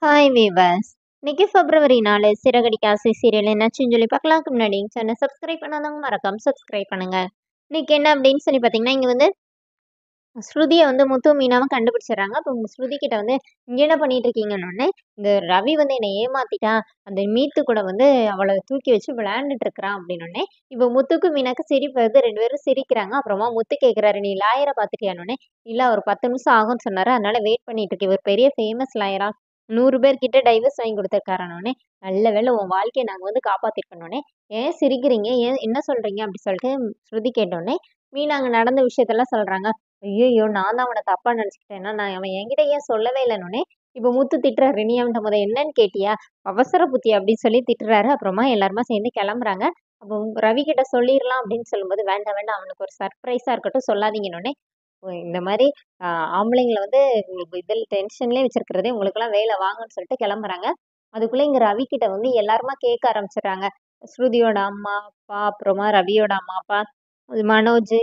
Hi viewers. இன்னைக்கு பிப்ரவரி 4 சிறகடிக்க ஆசை serial என்னாச்சுன்னு சொல்லி பார்க்கலாம்க்கு முன்னாடி சேனல் சப்ஸ்கிரைப் பண்ணாதவங்க மறக்காம சப்ஸ்கிரைப் பண்ணுங்க. இன்னைக்கு என்ன அப்படின்னு சொல்லி பார்த்தீங்கன்னா, இங்க வந்து ஸ்ருதியை வந்து முத்து மீனாவும் கண்டுபிடிச்சிடுறாங்க. அப்போ ஸ்ருதி கிட்ட வந்து இங்க என்ன பண்ணிட்டு இருக்கீங்கன்னு இந்த ரவி வந்து என்னை ஏமாத்திட்டான், அந்த மீத்து கூட வந்து அவளை தூக்கி வச்சு விளையாண்டுட்டு இருக்கிறான் அப்படின்னு இப்போ முத்துக்கு மீனாக்கு சிரிப்பு வருது. ரெண்டு பேரும் சிரிக்கிறாங்க. அப்புறமா முத்து கேட்குறாரு, நீ லாயரை பார்த்துட்டியானோடனே இல்லை அவர் 10 நிமிஷம் ஆகும்னு சொன்னாரு, அதனால வெயிட் பண்ணிட்டு இருக்கு. இவர் பெரிய ஃபேமஸ் லாயரா, 100 பேர்கிட்ட டைவர்ஸ் வாங்கி கொடுத்துருக்காரானோடனே, நல்ல வேளை உன் வாழ்க்கையை நாங்கள் வந்து காப்பாத்திருக்கணுன்னே, ஏன் சிரிக்கிறீங்க, ஏன் என்ன சொல்றீங்க அப்படி சொல்லிட்டு ஸ்ருதி கேட்டோடனே மீனா அங்கே நடந்த விஷயத்தெல்லாம் சொல்றாங்க. ஐயோ! நான் தான் அவன தப்பா நெனச்சுக்கிட்டேன்னா, நான் அவன் என்கிட்ட ஏன் சொல்லவே இல்லன்னோனே, இப்ப முத்து திட்டுறாரு. "நீ அவன்ட்ட என்னன்னு கேட்டியா? அவசர புத்தி" அப்படின்னு சொல்லி திட்டுறாரு. அப்புறமா எல்லாருமா சேர்ந்து கெளம்புறாங்க. அப்போ ரவி கிட்ட சொல்லிரலாம் அப்படின்னு சொல்லும்போது, வேண்டாம் வேண்டாம் அவனுக்கு ஒரு சர்ப்ரைஸா இருக்கட்டும் சொல்லாதீங்கன்னோனே, இந்த மாரி அ ஆம்பளைங்கள வந்து இதில டென்ஷன்லேயே வச்சிருக்கிறதே உங்களுக்கெல்லாம் வேலை வாங்கன்னு சொல்லிட்டு கெளம்புறாங்க. அதுக்குள்ள இங்க ரவி கிட்ட வந்து எல்லாருமா கேட்க ஆரம்பிச்சுடுறாங்க. ஸ்ருதியோட அம்மா, அப்பா, அப்புறமா ரவியோட அம்மா, அப்பா, மனோஜ்,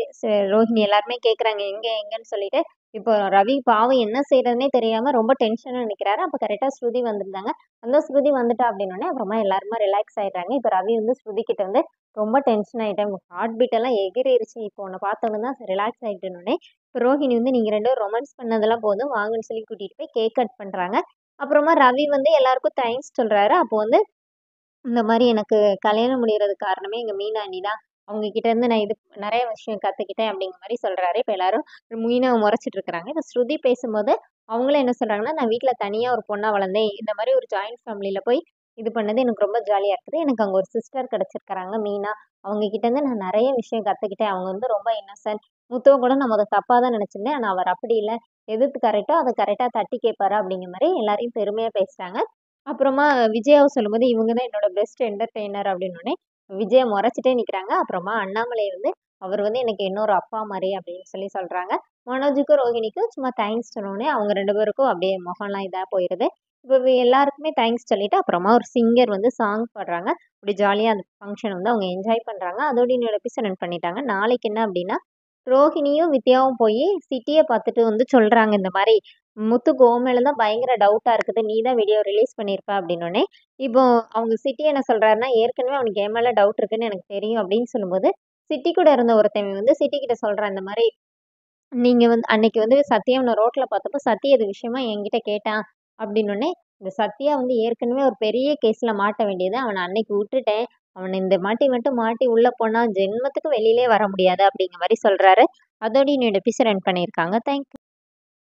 ரோஹிணி எல்லாருமே கேட்குறாங்க எங்க எங்கன்னு சொல்லிட்டு. இப்போ ரவி பாவம் என்ன செய்யறதுன்னே தெரியாம ரொம்ப டென்ஷனா நிக்கிறாரு. அப்ப கரெக்டா ஸ்ருதி வந்திருந்தாங்க. அந்த ஸ்ருதி வந்துட்டா அப்படின்னோடனே அப்புறமா எல்லாருமா ரிலாக்ஸ் ஆயிடுறாங்க. இப்ப ரவி வந்து ஸ்ருதி கிட்ட வந்து ரொம்ப டென்ஷன் ஆயிட்டேன். ஹார்ட் பீட் எல்லாம் எகிறிருச்சு. இப்போ உன்னை பார்த்தவங்க தான் ரிலாக்ஸ் ஆயிட்டேன்னொடனே, இப்போ ரோஹிணி வந்து நீங்க 2 பேரும் ரொமான்ஸ் பண்ணதெல்லாம் போதும் வாங்கன்னு சொல்லி கூட்டிட்டு போய் கேக் கட் பண்றாங்க. அப்புறமா ரவி வந்து எல்லாருக்கும் தேங்க்ஸ் சொல்றாரு. அப்போ வந்து இந்த மாரி எனக்கு கல்யாணம் முடியறதுக்கு காரணமே எங்க மீனா அண்ணி தான். அவங்க கிட்ட இருந்து நான் இது நெறைய விஷயம் கத்துக்கிட்டேன் அப்படிங்கிற மாரி சொல்றாரு. இப்ப எல்லாரும் மீனாவ மொறச்சிட்டு இருக்கிறாங்க. இந்த ஸ்ருதி பேசும்போது அவங்களும் என்ன சொல்றாங்கன்னா, நான் வீட்ல தனியா ஒரு பொண்ணா வளர்ந்தேன். இந்த மாரி ஒரு ஜாயிண்ட் ஃபேமிலில போய் இது பண்ணது எனக்கு ரொம்ப ஜாலியா இருக்குது. எனக்கு அங்க ஒரு சிஸ்டர் கிடைச்சிருக்கிறாங்க மீனா. அவங்க கிட்ட இருந்து நான் நெறைய விஷயம் கத்துக்கிட்டேன். அவங்க வந்து ரொம்ப இன்னசென்ட். முத்துவ கூட நான் மொத தப்பா தான் நெனச்சிருந்தேன். ஆனா அவர் அப்படி இல்ல. எது கரெக்ட்டோ அத கரெக்ட்டா தட்டி கேட்பாரு அப்படிங்கிற மாரி எல்லாரையும் பெருமையா பேசுறாங்க. அப்புறமா விஜயாவ சொல்லும்போது, இவங்க தான் என்னோட பெஸ்ட் என்டர்டெய்னர் அப்படின்னோனே, விஜயா மொறச்சுட்டே நிக்கிறாங்க. அப்புறமா அண்ணாமலை வந்து, அவர் வந்து எனக்கு இன்னொரு அப்பா மாரி அப்படின்னு சொல்லி சொல்றாங்க. மனோஜுக்கும், ரோஹிணிக்கும் சும்மா தேங்க்ஸ் சொன்னோனே, அவங்க 2 பேருக்கும் அப்படியே முகம்லாம் இதா போயிருது. இப்ப எல்லாருக்குமே தேங்க்ஸ் சொல்லிட்டு, அப்புறமா ஒரு சிங்கர் வந்து சாங் பாடுறாங்க. அப்படி ஜாலியா அந்த ஃபங்ஷன் வந்து அவங்க என்ஜாய் பண்றாங்க. அதோட இன்னொரு எபிசோட் எண்ட் பண்ணிட்டாங்க. நாளைக்கு என்ன அப்படின்னா, ரோஹிணியும், வித்யாவும் போயி சிட்டிய பார்த்துட்டு வந்து சொல்றாங்க இந்த மாரி, "முத்துக்கு உன் மேல தான் பயங்கர டவுட்டா இருக்குது. நீ தான் வீடியோ ரிலீஸ் பண்ணியிருப்ப" அப்படின்னோனே, இப்போ அவங்க சிட்டி என்ன சொல்றாருன்னா, "ஏற்கனவே அவனுக்கு என் மேல டவுட் இருக்குன்னு எனக்கு தெரியும்" அப்படின்னு சொல்லும்போது, சிட்டி கூட இருந்த ஒருத்தன் வந்து சிட்டி கிட்ட சொல்றான் இந்த மாரி, "நீங்க வந்து அன்னைக்கு வந்து சத்யாவ ரோட்ல பார்த்தப்போ, சத்யா இது விஷயமா என்கிட்ட கேட்டான்" அப்படின்னோனே, இந்த சத்யா வந்து ஏற்கனவே ஒரு பெரிய கேஸ்ல மாட்ட வேண்டியது. அவன அன்னைக்கு விட்டுட்டேன். அவன இந்த மாட்டி மட்டும் மாட்டி உள்ள போனா, ஜென்மத்துக்கு வெளியிலயே வர முடியாது அப்படிங்கிற மாரி சொல்றாரு. அதோட என்னோட எபிசோட் எண்ட் பண்ணியிருக்காங்க. தேங்க்